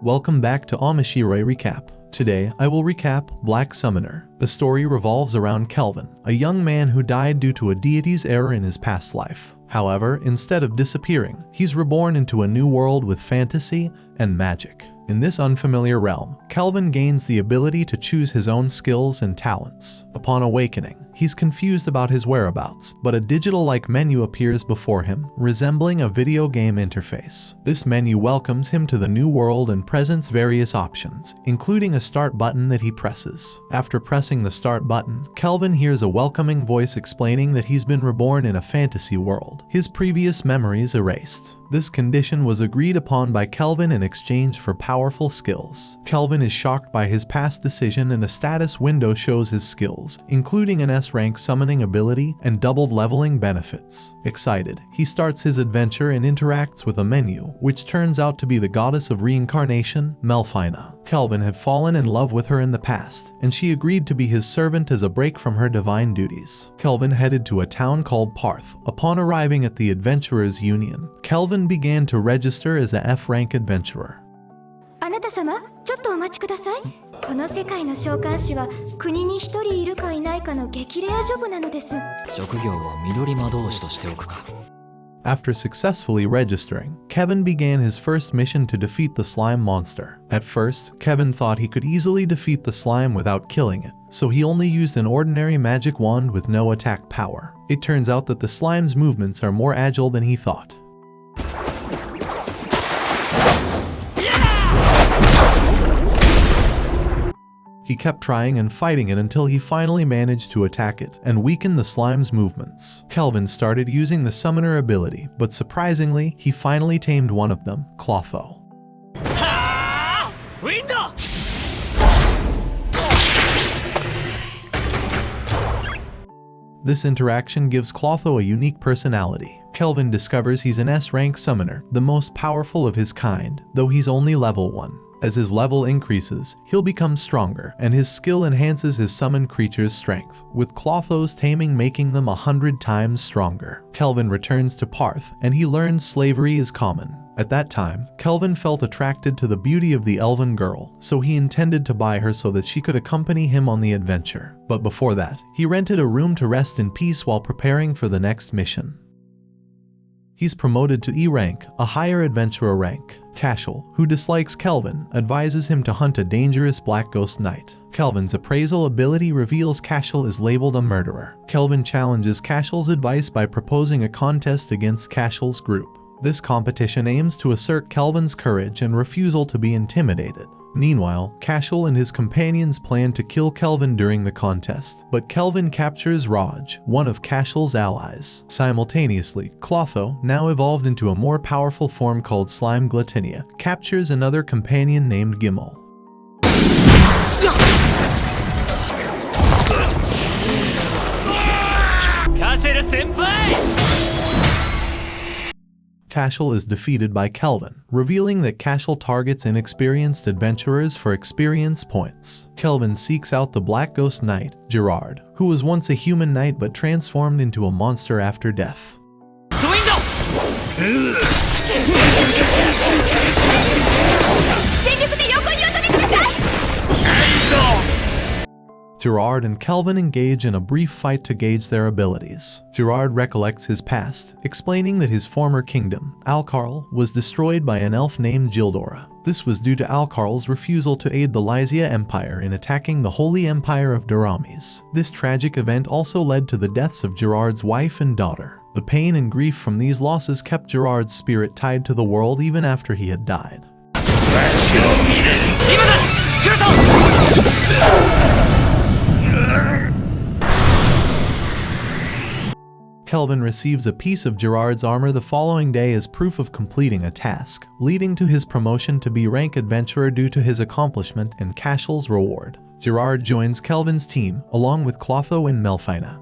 Welcome back to Omoshiroi Recap. Today, I will recap Black Summoner. The story revolves around Kelvin, a young man who died due to a deity's error in his past life. However, instead of disappearing, he's reborn into a new world with fantasy and magic. In this unfamiliar realm, Kelvin gains the ability to choose his own skills and talents. Upon awakening, he's confused about his whereabouts, but a digital-like menu appears before him, resembling a video game interface. This menu welcomes him to the new world and presents various options, including a start button that he presses. After pressing the start button, Kelvin hears a welcoming voice explaining that he's been reborn in a fantasy world, his previous memories erased. This condition was agreed upon by Kelvin in exchange for powerful skills. Kelvin is shocked by his past decision and a status window shows his skills, including an S-rank summoning ability and doubled leveling benefits. Excited, he starts his adventure and interacts with a menu, which turns out to be the goddess of reincarnation, Melfina. Kelvin had fallen in love with her in the past, and she agreed to be his servant as a break from her divine duties. Kelvin headed to a town called Parth. Upon arriving at the Adventurers Union, Kelvin began to register as a F-rank adventurer. あなた様、ちょっとお待ちください。この世界の召喚士は国に一人いるかいないかの激レアジョブなのです。職業は緑魔導士としておくか。 After successfully registering, Kevin began his first mission to defeat the slime monster. At first, Kevin thought he could easily defeat the slime without killing it, so he only used an ordinary magic wand with no attack power. It turns out that the slime's movements are more agile than he thought. He kept trying and fighting it until he finally managed to attack it and weaken the slime's movements. Kelvin started using the summoner ability, but surprisingly, he finally tamed one of them, Kelvin-who. This interaction gives Kelvin-who a unique personality. Kelvin discovers he's an S-rank summoner, the most powerful of his kind, though he's only level 1. As his level increases, he'll become stronger, and his skill enhances his summoned creature's strength, with Kelvin-who's taming making them 100 times stronger. Kelvin returns to Parth, and he learns slavery is common. At that time, Kelvin felt attracted to the beauty of the elven girl, so he intended to buy her so that she could accompany him on the adventure. But before that, he rented a room to rest in peace while preparing for the next mission. He's promoted to E rank, a higher adventurer rank. Cashel, who dislikes Kelvin, advises him to hunt a dangerous black ghost knight. Kelvin's appraisal ability reveals Cashel is labeled a murderer. Kelvin challenges Cashel's advice by proposing a contest against Cashel's group. This competition aims to assert Kelvin's courage and refusal to be intimidated. Meanwhile, Cashel and his companions plan to kill Kelvin during the contest, but Kelvin captures Raj, one of Cashel's allies. Simultaneously, Kelvin-who, now evolved into a more powerful form called Slime Glatinia, captures another companion named Gimel. Cashel is defeated by Kelvin, revealing that Cashel targets inexperienced adventurers for experience points. Kelvin seeks out the Black Ghost Knight, Gerard, who was once a human knight but transformed into a monster after death. Gerard and Kelvin engage in a brief fight to gauge their abilities. Gerard recollects his past, explaining that his former kingdom, Alcarl, was destroyed by an elf named Gildora. This was due to Alcarl's refusal to aid the Lysia Empire in attacking the Holy Empire of Duramis. This tragic event also led to the deaths of Gerard's wife and daughter. The pain and grief from these losses kept Gerard's spirit tied to the world even after he had died. Kelvin receives a piece of Gerard's armor the following day as proof of completing a task, leading to his promotion to B rank adventurer due to his accomplishment and Cashel's reward. Gerard joins Kelvin's team, along with Kelvin-who and Melfina.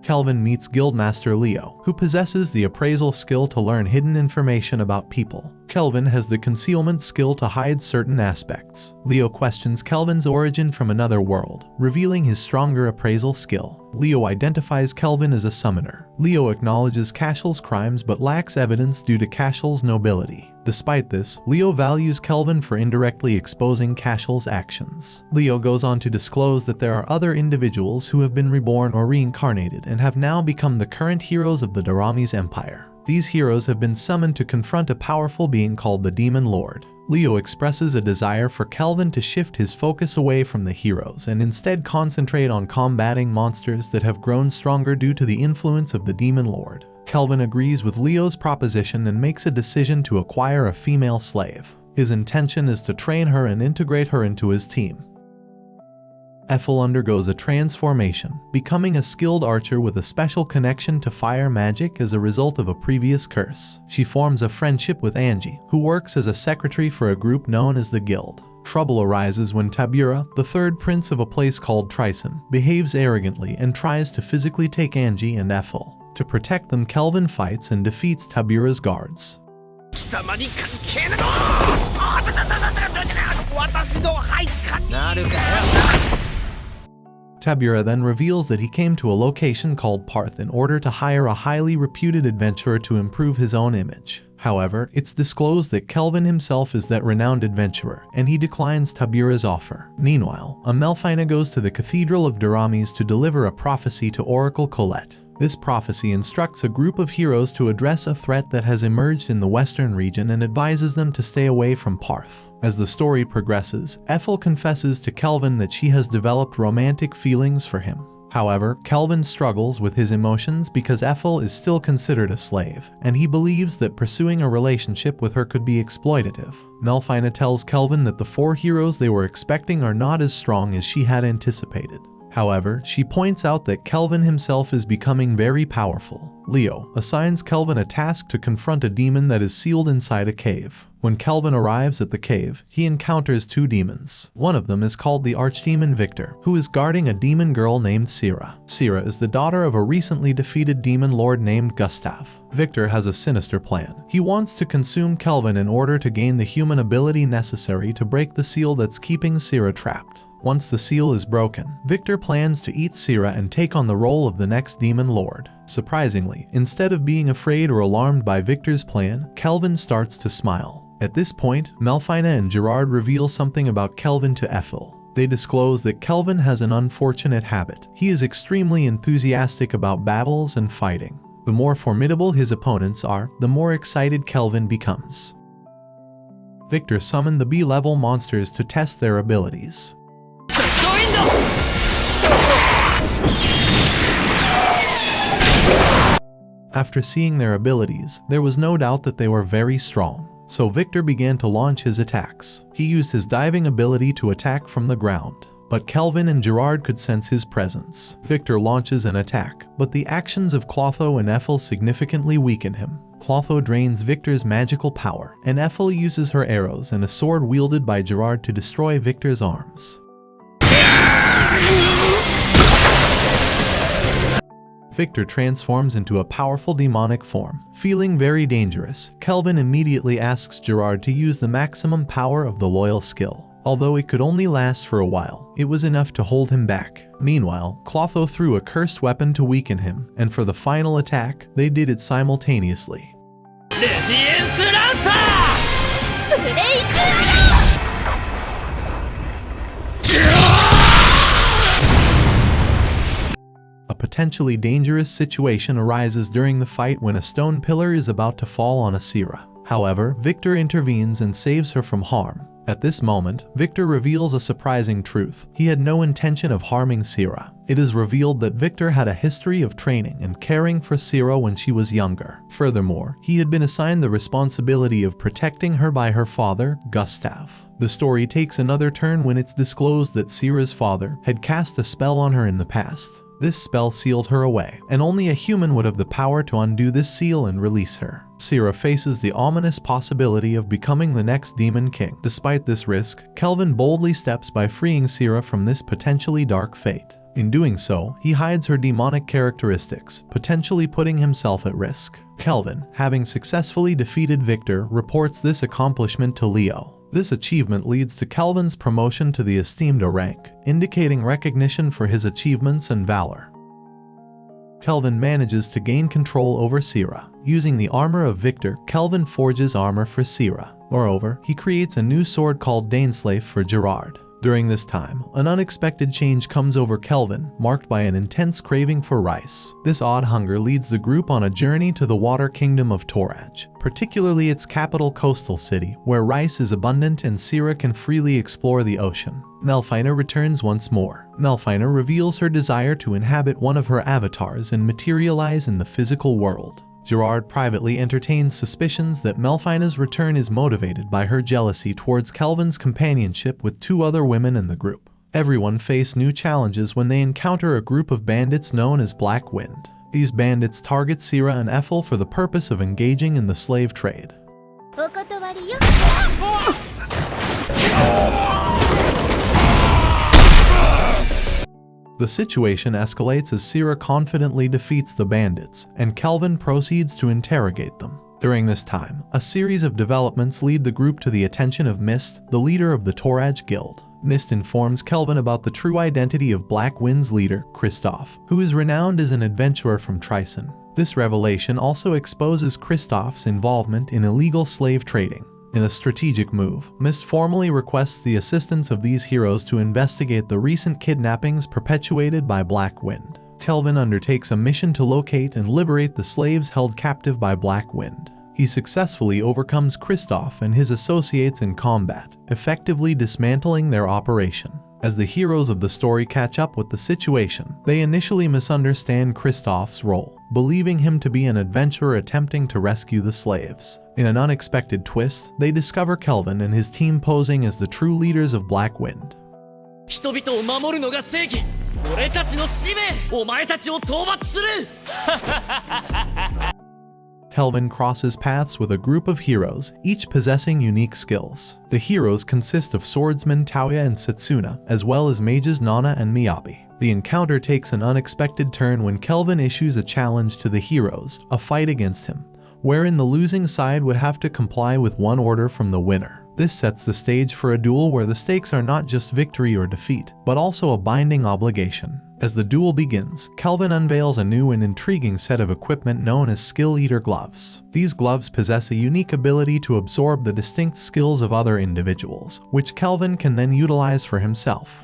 Kelvin meets Guildmaster Leo, who possesses the appraisal skill to learn hidden information about people. Kelvin has the concealment skill to hide certain aspects. Leo questions Kelvin's origin from another world, revealing his stronger appraisal skill. Leo identifies Kelvin as a summoner. Leo acknowledges Cashel's crimes but lacks evidence due to Cashel's nobility. Despite this, Leo values Kelvin for indirectly exposing Cashel's actions. Leo goes on to disclose that there are other individuals who have been reborn or reincarnated and have now become the current heroes of the Darami's empire. These heroes have been summoned to confront a powerful being called the Demon Lord. Leo expresses a desire for Kelvin to shift his focus away from the heroes and instead concentrate on combating monsters that have grown stronger due to the influence of the Demon Lord. Kelvin agrees with Leo's proposition and makes a decision to acquire a female slave. His intention is to train her and integrate her into his team. Ethel undergoes a transformation, becoming a skilled archer with a special connection to fire magic as a result of a previous curse. She forms a friendship with Angie, who works as a secretary for a group known as the Guild. Trouble arises when Tabura, the third prince of a place called Trison, behaves arrogantly and tries to physically take Angie and Ethel. To protect them, Kelvin fights and defeats Tabura's guards. Tabura then reveals that he came to a location called Parth in order to hire a highly reputed adventurer to improve his own image. However, it's disclosed that Kelvin himself is that renowned adventurer, and he declines Tabura's offer. Meanwhile, a Melfina goes to the Cathedral of Daramis to deliver a prophecy to Oracle Colette. This prophecy instructs a group of heroes to address a threat that has emerged in the western region and advises them to stay away from Parth. As the story progresses, Ethel confesses to Kelvin that she has developed romantic feelings for him. However, Kelvin struggles with his emotions because Ethel is still considered a slave, and he believes that pursuing a relationship with her could be exploitative. Melfina tells Kelvin that the 4 heroes they were expecting are not as strong as she had anticipated. However, she points out that Kelvin himself is becoming very powerful. Leo assigns Kelvin a task to confront a demon that is sealed inside a cave. When Kelvin arrives at the cave, he encounters 2 demons. One of them is called the archdemon Victor, who is guarding a demon girl named Sira. Sira is the daughter of a recently defeated demon lord named Gustav. Victor has a sinister plan. He wants to consume Kelvin in order to gain the human ability necessary to break the seal that's keeping Sira trapped. Once the seal is broken, Victor plans to eat Sira and take on the role of the next demon lord. Surprisingly, instead of being afraid or alarmed by Victor's plan, Kelvin starts to smile. At this point, Melfina and Gerard reveal something about Kelvin to Ethel. They disclose that Kelvin has an unfortunate habit. He is extremely enthusiastic about battles and fighting. The more formidable his opponents are, the more excited Kelvin becomes. Victor summoned the B-level monsters to test their abilities. After seeing their abilities, there was no doubt that they were very strong. So Victor began to launch his attacks. He used his diving ability to attack from the ground. But Kelvin and Gerard could sense his presence. Victor launches an attack, but the actions of Clotho and Ethel significantly weaken him. Clotho drains Victor's magical power, and Ethel uses her arrows and a sword wielded by Gerard to destroy Victor's arms. Victor transforms into a powerful demonic form. Feeling very dangerous, Kelvin immediately asks Gerard to use the maximum power of the loyal skill. Although it could only last for a while, it was enough to hold him back. Meanwhile, Clotho threw a cursed weapon to weaken him, and for the final attack, they did it simultaneously. A potentially dangerous situation arises during the fight when a stone pillar is about to fall on Asira. However, Victor intervenes and saves her from harm. At this moment, Victor reveals a surprising truth. He had no intention of harming Sira. It is revealed that Victor had a history of training and caring for Sira when she was younger. Furthermore, he had been assigned the responsibility of protecting her by her father, Gustav. The story takes another turn when it's disclosed that Sira's father had cast a spell on her in the past. This spell sealed her away, and only a human would have the power to undo this seal and release her. Sierra faces the ominous possibility of becoming the next Demon King. Despite this risk, Kelvin boldly steps by freeing Sierra from this potentially dark fate. In doing so, he hides her demonic characteristics, potentially putting himself at risk. Kelvin, having successfully defeated Victor, reports this accomplishment to Leo. This achievement leads to Kelvin's promotion to the esteemed rank, indicating recognition for his achievements and valor. Kelvin manages to gain control over Sierra. Using the armor of Victor, Kelvin forges armor for Sierra. Moreover, he creates a new sword called Daneslave for Gerard. During this time, an unexpected change comes over Kelvin, marked by an intense craving for rice. This odd hunger leads the group on a journey to the water kingdom of Toraj, particularly its capital coastal city, where rice is abundant and Sierra can freely explore the ocean. Melfina returns once more. Melfina reveals her desire to inhabit one of her avatars and materialize in the physical world. Gerard privately entertains suspicions that Melfina's return is motivated by her jealousy towards Kelvin's companionship with two other women in the group. Everyone face new challenges when they encounter a group of bandits known as Black Wind. These bandits target Sierra and Ethel for the purpose of engaging in the slave trade. The situation escalates as Sierra confidently defeats the bandits, and Kelvin proceeds to interrogate them. During this time, a series of developments lead the group to the attention of Mist, the leader of the Toraj Guild. Mist informs Kelvin about the true identity of Black Wind's leader, Kristoff, who is renowned as an adventurer from Trison. This revelation also exposes Kristoff's involvement in illegal slave trading. In a strategic move, Mist formally requests the assistance of these heroes to investigate the recent kidnappings perpetuated by Black Wind. Kelvin undertakes a mission to locate and liberate the slaves held captive by Black Wind. He successfully overcomes Kristoff and his associates in combat, effectively dismantling their operation. As the heroes of the story catch up with the situation, they initially misunderstand Kristoff's role, believing him to be an adventurer attempting to rescue the slaves. In an unexpected twist, they discover Kelvin and his team posing as the true leaders of Black Wind. Kelvin crosses paths with a group of heroes, each possessing unique skills. The heroes consist of swordsmen Taoya and Setsuna, as well as mages Nana and Miyabi. The encounter takes an unexpected turn when Kelvin issues a challenge to the heroes, a fight against him, wherein the losing side would have to comply with one order from the winner. This sets the stage for a duel where the stakes are not just victory or defeat, but also a binding obligation. As the duel begins, Kelvin unveils a new and intriguing set of equipment known as Skill Eater gloves. These gloves possess a unique ability to absorb the distinct skills of other individuals, which Kelvin can then utilize for himself.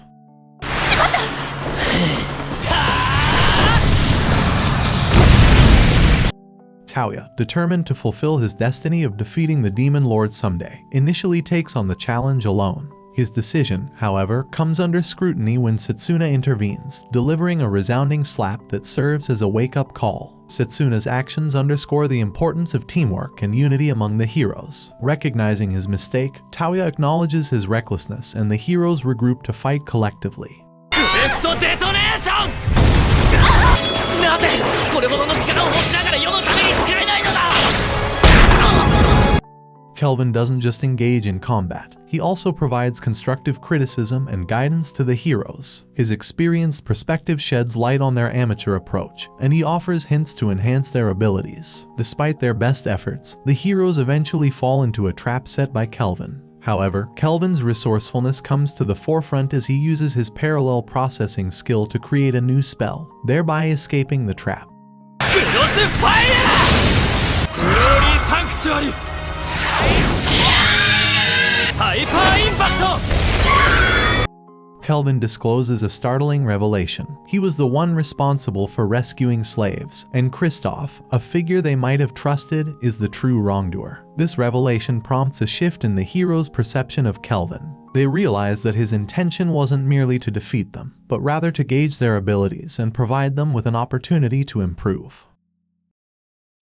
Taoya, determined to fulfill his destiny of defeating the Demon Lord someday, initially takes on the challenge alone. His decision, however, comes under scrutiny when Setsuna intervenes, delivering a resounding slap that serves as a wake-up call. Setsuna's actions underscore the importance of teamwork and unity among the heroes. Recognizing his mistake, Taoya acknowledges his recklessness and the heroes regroup to fight collectively. Kelvin doesn't just engage in combat, he also provides constructive criticism and guidance to the heroes. His experienced perspective sheds light on their amateur approach, and he offers hints to enhance their abilities. Despite their best efforts, the heroes eventually fall into a trap set by Kelvin. However, Kelvin's resourcefulness comes to the forefront as he uses his parallel processing skill to create a new spell, thereby escaping the trap. Kelvin discloses a startling revelation. He was the one responsible for rescuing slaves, and Kristoff, a figure they might have trusted, is the true wrongdoer. This revelation prompts a shift in the heroes' perception of Kelvin. They realize that his intention wasn't merely to defeat them, but rather to gauge their abilities and provide them with an opportunity to improve.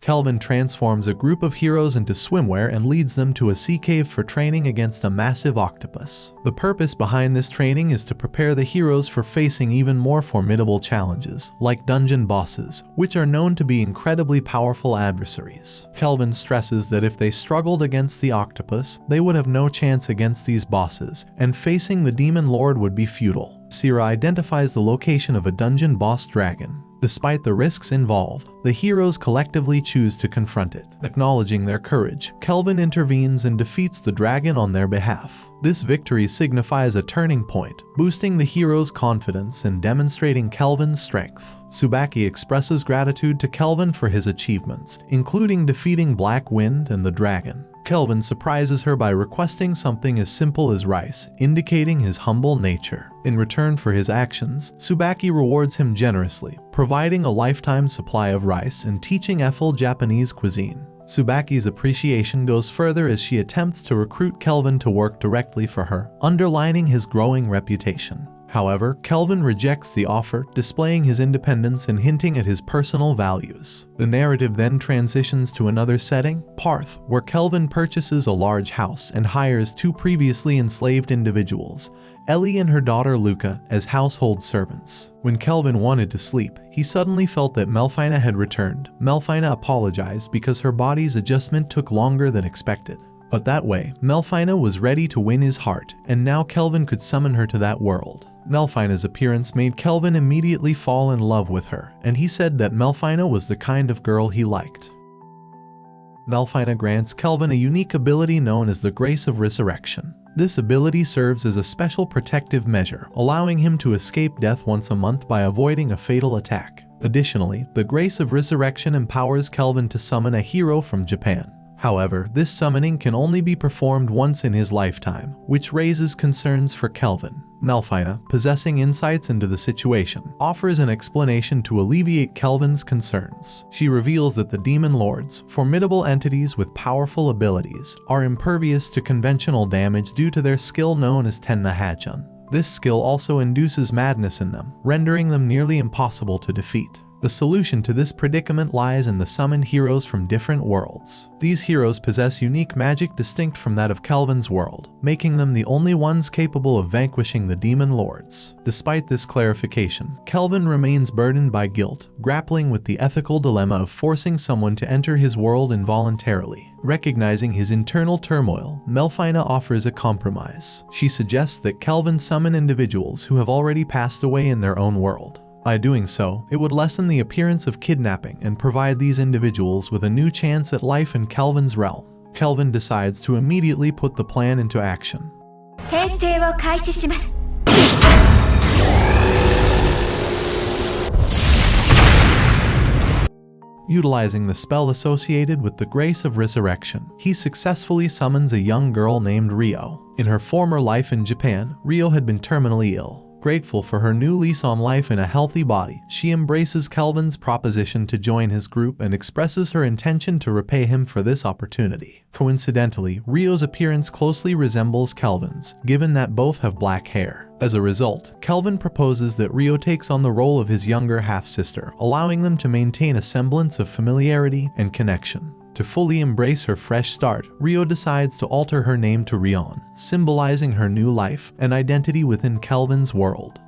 Kelvin transforms a group of heroes into swimwear and leads them to a sea cave for training against a massive octopus. The purpose behind this training is to prepare the heroes for facing even more formidable challenges, like dungeon bosses, which are known to be incredibly powerful adversaries. Kelvin stresses that if they struggled against the octopus, they would have no chance against these bosses, and facing the demon lord would be futile. Sira identifies the location of a dungeon boss dragon. Despite the risks involved, the heroes collectively choose to confront it. Acknowledging their courage, Kelvin intervenes and defeats the dragon on their behalf. This victory signifies a turning point, boosting the heroes' confidence and demonstrating Kelvin's strength. Tsubaki expresses gratitude to Kelvin for his achievements, including defeating Black Wind and the dragon. Kelvin surprises her by requesting something as simple as rice, indicating his humble nature. In return for his actions, Tsubaki rewards him generously, providing a lifetime supply of rice and teaching Ethel Japanese cuisine. Tsubaki's appreciation goes further as she attempts to recruit Kelvin to work directly for her, underlining his growing reputation. However, Kelvin rejects the offer, displaying his independence and hinting at his personal values. The narrative then transitions to another setting, Parth, where Kelvin purchases a large house and hires two previously enslaved individuals, Ellie and her daughter Luca, as household servants. When Kelvin wanted to sleep, he suddenly felt that Melfina had returned. Melfina apologized because her body's adjustment took longer than expected. But that way, Melfina was ready to win his heart, and now Kelvin could summon her to that world. Melfina's appearance made Kelvin immediately fall in love with her, and he said that Melfina was the kind of girl he liked. Melfina grants Kelvin a unique ability known as the Grace of Resurrection. This ability serves as a special protective measure, allowing him to escape death once a month by avoiding a fatal attack. Additionally, the Grace of Resurrection empowers Kelvin to summon a hero from Japan. However, this summoning can only be performed once in his lifetime, which raises concerns for Kelvin. Melfina, possessing insights into the situation, offers an explanation to alleviate Kelvin's concerns. She reveals that the demon lords, formidable entities with powerful abilities, are impervious to conventional damage due to their skill known as Tenna Hachun. This skill also induces madness in them, rendering them nearly impossible to defeat. The solution to this predicament lies in the summoned heroes from different worlds. These heroes possess unique magic distinct from that of Kelvin's world, making them the only ones capable of vanquishing the demon lords. Despite this clarification, Kelvin remains burdened by guilt, grappling with the ethical dilemma of forcing someone to enter his world involuntarily. Recognizing his internal turmoil, Melfina offers a compromise. She suggests that Kelvin summon individuals who have already passed away in their own world. By doing so, it would lessen the appearance of kidnapping and provide these individuals with a new chance at life in Kelvin's realm. Kelvin decides to immediately put the plan into action. 転生を開始します。 Utilizing the spell associated with the Grace of Resurrection, he successfully summons a young girl named Rio. In her former life in Japan, Rio had been terminally ill. Grateful for her new lease on life in a healthy body, she embraces Kelvin's proposition to join his group and expresses her intention to repay him for this opportunity. Coincidentally, Rio's appearance closely resembles Kelvin's, given that both have black hair. As a result, Kelvin proposes that Rio takes on the role of his younger half-sister, allowing them to maintain a semblance of familiarity and connection. To fully embrace her fresh start, Rio decides to alter her name to Rion, symbolizing her new life and identity within Kelvin's world.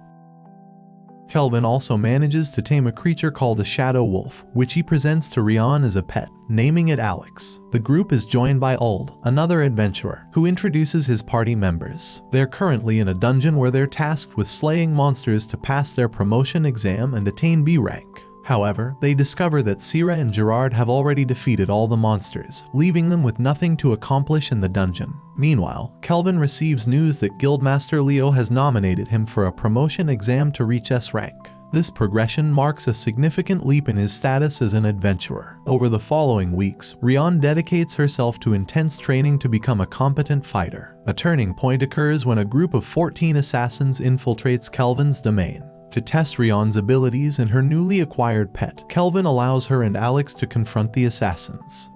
Kelvin also manages to tame a creature called a shadow wolf, which he presents to Rion as a pet, naming it Alex. The group is joined by Uld, another adventurer, who introduces his party members. They're currently in a dungeon where they're tasked with slaying monsters to pass their promotion exam and attain B rank. However, they discover that Sira and Gerard have already defeated all the monsters, leaving them with nothing to accomplish in the dungeon. Meanwhile, Kelvin receives news that Guildmaster Leo has nominated him for a promotion exam to reach S rank. This progression marks a significant leap in his status as an adventurer. Over the following weeks, Rion dedicates herself to intense training to become a competent fighter. A turning point occurs when a group of 14 assassins infiltrates Kelvin's domain. To test Rion's abilities and her newly acquired pet, Kelvin allows her and Alex to confront the assassins.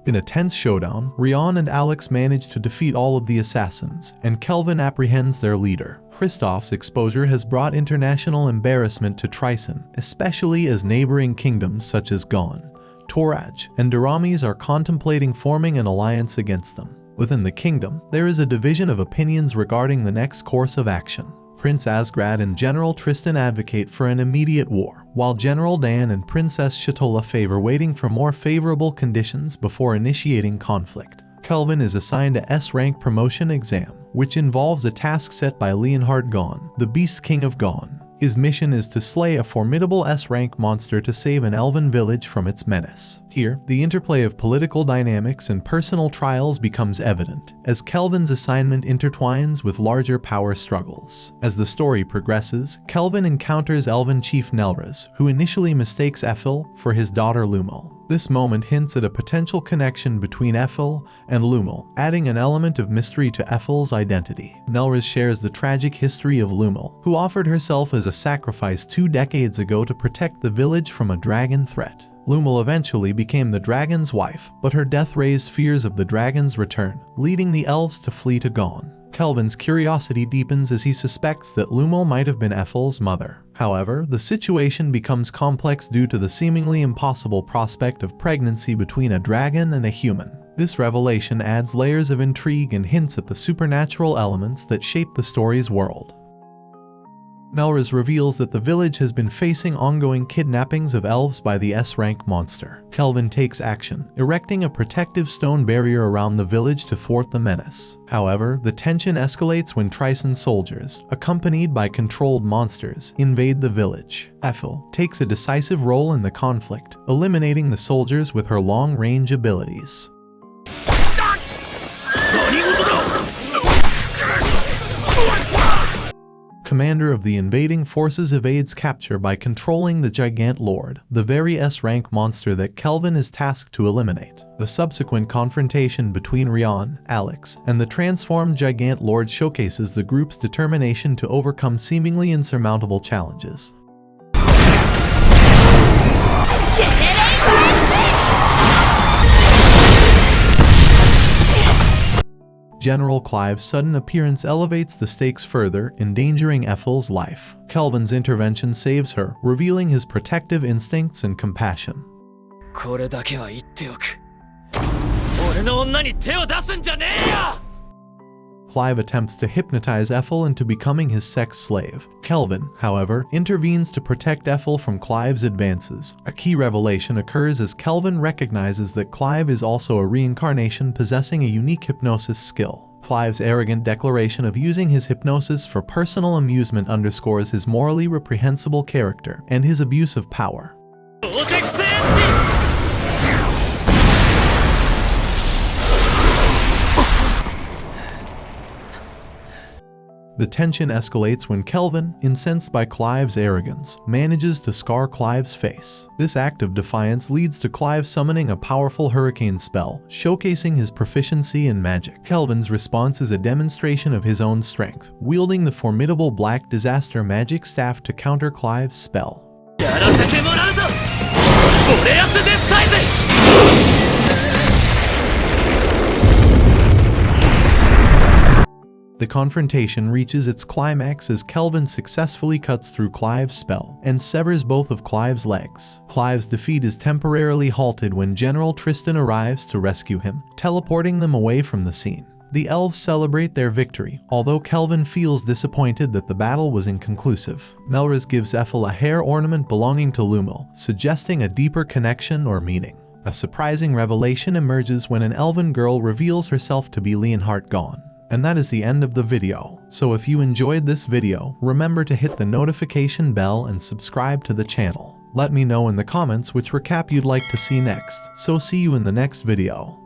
In a tense showdown, Rion and Alex manage to defeat all of the assassins, and Kelvin apprehends their leader. Kristoff's exposure has brought international embarrassment to Tryson, especially as neighboring kingdoms such as Gon, Toraj, and Duramis are contemplating forming an alliance against them. Within the kingdom, there is a division of opinions regarding the next course of action. Prince Asgrad and General Tristan advocate for an immediate war, while General Dan and Princess Shatola favor waiting for more favorable conditions before initiating conflict. Kelvin is assigned a S-rank promotion exam, which involves a task set by Leonhard Gon, the Beast King of Gon. His mission is to slay a formidable S-rank monster to save an elven village from its menace. Here, the interplay of political dynamics and personal trials becomes evident, as Kelvin's assignment intertwines with larger power struggles. As the story progresses, Kelvin encounters elven chief Nelrys, who initially mistakes Ethel for his daughter Lumel. This moment hints at a potential connection between Ethel and Lumel, adding an element of mystery to Ethel's identity. Nelrys shares the tragic history of Lumel, who offered herself as a sacrifice 2 decades ago to protect the village from a dragon threat. Lumel eventually became the dragon's wife, but her death raised fears of the dragon's return, leading the elves to flee to Gon. Kelvin's curiosity deepens as he suspects that Lumel might have been Ethel's mother. However, the situation becomes complex due to the seemingly impossible prospect of pregnancy between a dragon and a human. This revelation adds layers of intrigue and hints at the supernatural elements that shape the story's world. Nelrys reveals that the village has been facing ongoing kidnappings of elves by the S-rank monster. Kelvin takes action, erecting a protective stone barrier around the village to thwart the menace. However, the tension escalates when Tryson's soldiers, accompanied by controlled monsters, invade the village. Ethel takes a decisive role in the conflict, eliminating the soldiers with her long-range abilities. Commander of the invading forces evades capture by controlling the Gigant Lord, the very S-rank monster that Kelvin is tasked to eliminate. The subsequent confrontation between Rion, Alex, and the transformed Gigant Lord showcases the group's determination to overcome seemingly insurmountable challenges. General Clive's sudden appearance elevates the stakes further, endangering Ethel's life. Kelvin's intervention saves her, revealing his protective instincts and compassion. これだけは言っておく。俺の女に手を出すんじゃねえよ! Clive attempts to hypnotize Ethel into becoming his sex slave. Kelvin, however, intervenes to protect Ethel from Clive's advances. A key revelation occurs as Kelvin recognizes that Clive is also a reincarnation possessing a unique hypnosis skill. Clive's arrogant declaration of using his hypnosis for personal amusement underscores his morally reprehensible character and his abuse of power. The tension escalates when Kelvin, incensed by Clive's arrogance, manages to scar Clive's face. This act of defiance leads to Clive summoning a powerful hurricane spell, showcasing his proficiency in magic. Kelvin's response is a demonstration of his own strength, wielding the formidable Black Disaster magic staff to counter Clive's spell. The confrontation reaches its climax as Kelvin successfully cuts through Clive's spell and severs both of Clive's legs. Clive's defeat is temporarily halted when General Tristan arrives to rescue him, teleporting them away from the scene. The elves celebrate their victory, although Kelvin feels disappointed that the battle was inconclusive. Nelrys gives Ethel a hair ornament belonging to Lumel, suggesting a deeper connection or meaning. A surprising revelation emerges when an elven girl reveals herself to be Leonhard Gon. And that is the end of the video. So if you enjoyed this video, remember to hit the notification bell and subscribe to the channel. Let me know in the comments which recap you'd like to see next, so see you in the next video.